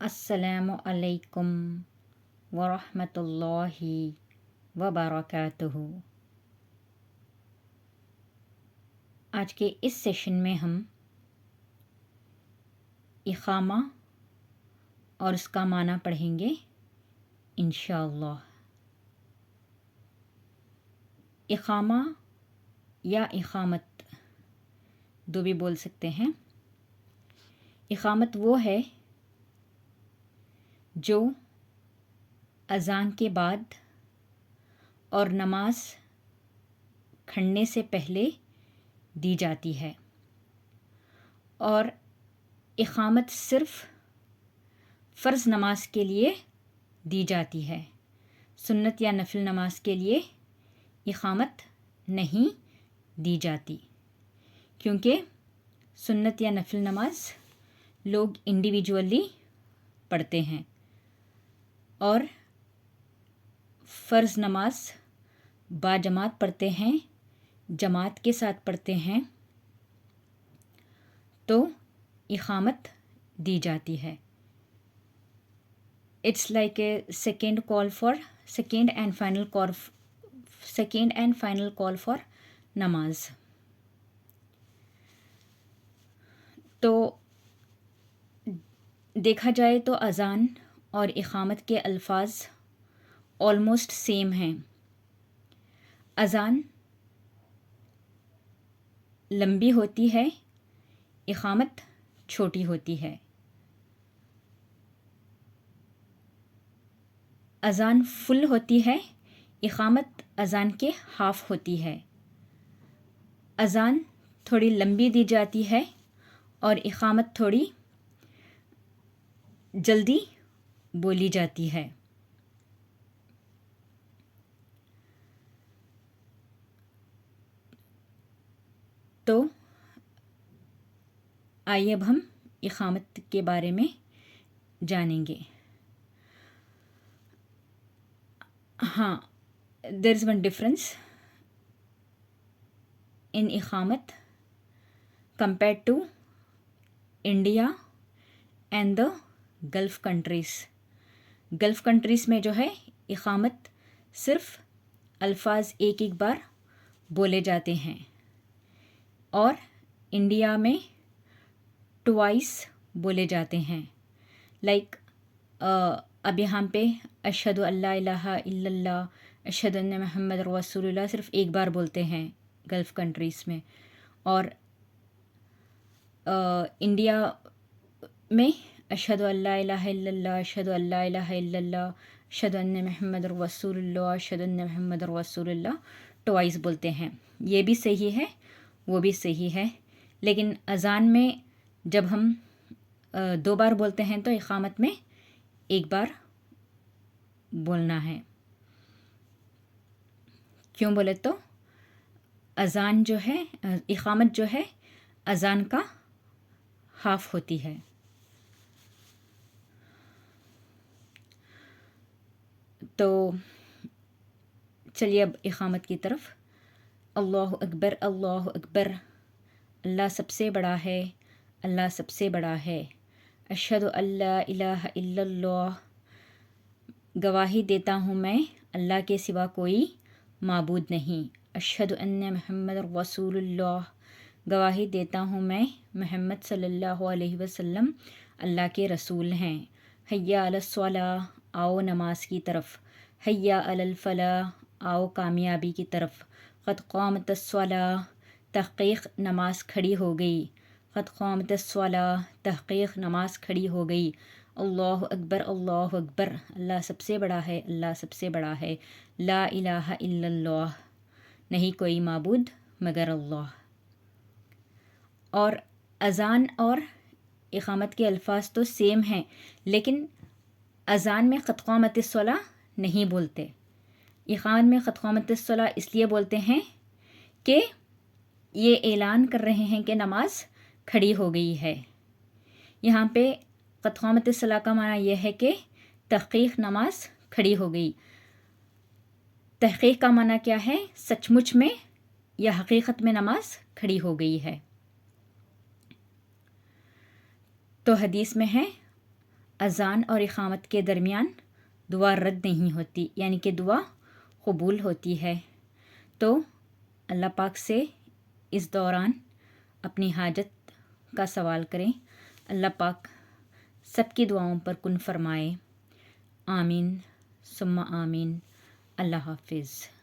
अस्सलामु अलैकुम वरहमतुल्लाहि वबरकातुहू। आज के इस सेशन में हम इक़ामा और उसका माना पढ़ेंगे इंशाअल्लाह। इक़ामा या इक़ामत दो भी बोल सकते हैं। इक़ामत वो है जो अज़ान के बाद और नमाज खड़ने से पहले दी जाती है, और इक़ामत सिर्फ़ फ़र्ज़ नमाज के लिए दी जाती है। सुन्नत या नफिल नमाज के लिए इक़ामत नहीं दी जाती, क्योंकि सुन्नत या नफिल नमाज लोग इंडिविजुअली पढ़ते हैं और फ़र्ज़ नमाज बाजमात पढ़ते हैं, जमात के साथ पढ़ते हैं, तो इक़ामत दी जाती है। It's like a second and final call for नमाज। तो देखा जाए तो अज़ान और इक़ामत के अल्फाज ऑलमोस्ट सेम हैं। अज़ान लंबी होती है, इक़ामत छोटी होती है। अज़ान फुल होती है, इक़ामत अज़ान के हाफ़ होती है। अज़ान थोड़ी लंबी दी जाती है और इक़ामत थोड़ी जल्दी बोली जाती है। तो आइए अब हम इक़ामत के बारे में जानेंगे। हाँ, there is one difference in इक़ामत compare to India and the Gulf countries. Gulf countries में जो है इक़ामत सिर्फ़ अल्फाज एक एक बार बोले जाते हैं, और इंडिया में ट्वाइस बोले जाते हैं। लाइक अब यहाँ पे अशहदु अल्ला इलाहा इल्लल्लाह, अशहदु अन्ना मुहम्मद रसूलुल्लाह सिर्फ़ एक बार बोलते हैं गल्फ़ कंट्रीज़ में, और इंडिया में अशहदु अल्ला इलाहा इल्लल्लाह, अशहदु अल्ला इलाहा इल्लल्लाह, अशहदु अन्ना मुहम्मद रसूलुल्लाह, अशहदु अन्ना मुहम्मद रसूलुल्लाह ट्वाइस बोलते हैं। ये भी सही है, वो भी सही है, लेकिन अज़ान में जब हम दो बार बोलते हैं तो इक़ामत में एक बार बोलना है। क्यों बोले तो अज़ान जो है, इक़ामत जो है अज़ान का हाफ़ होती है। तो चलिए अब इक़ामत की तरफ। अल्लाहु अकबर, अल्लाहु अकबर, अल्लाह सबसे बड़ा है, अल्लाह सबसे बड़ा है। अशहदु अल्ला इलाहा इल्लल्लाह, गवाही देता हूँ मैं अल्लाह के सिवा कोई माबूद नहीं। अशहदु अन्ना मुहम्मद रसूलुल्लाह, गवाही देता हूँ मैं मोहम्मद सल्लल्लाहु अलैहि वसल्लम अल्लाह के रसूल हैं। हय्या अलस सलाह, आओ नमाज की तरफ। हय्या अलल फलाह, आओ कामयाबी की तरफ। क़द क़ामतस सलाह, तहक़ीक़ नमाज खड़ी हो गई। क़द क़ामतस सलाह, तहक़ीक़ नमाज खड़ी हो गई। अल्लाहु अकबर, अल्लाहु अकबर, अल्लाह सबसे बड़ा है, अल्लाह सबसे बड़ा है। ला इलाहा इल्लल्लाह, नहीं कोई माबूद मगर अल्लाह। और अज़ान और इक़ामत के अल्फाज तो सेम हैं, लेकिन अज़ान में क़द क़ामतिस सलाह नहीं बोलते। इक़ामत में क़द क़ामतिस सलाह इसलिए बोलते हैं कि ये ऐलान कर रहे हैं कि नमाज खड़ी हो गई है। यहाँ पे क़द क़ामतिस सलाह का माना यह है कि तहक़ीक़ नमाज खड़ी हो गई। तहक़ीक़ का माना क्या है? सचमुच में या हकीकत में नमाज खड़ी हो गई है। तो हदीस में है اذان اور اقامت کے درمیان دعا رد نہیں ہوتی، یعنی کہ دعا قبول ہوتی ہے۔ تو اللہ پاک سے اس دوران اپنی حاجت کا سوال کریں، اللہ پاک سب کی دعاؤں پر کن فرمائے۔ آمین ثم آمین۔ اللہ حافظ۔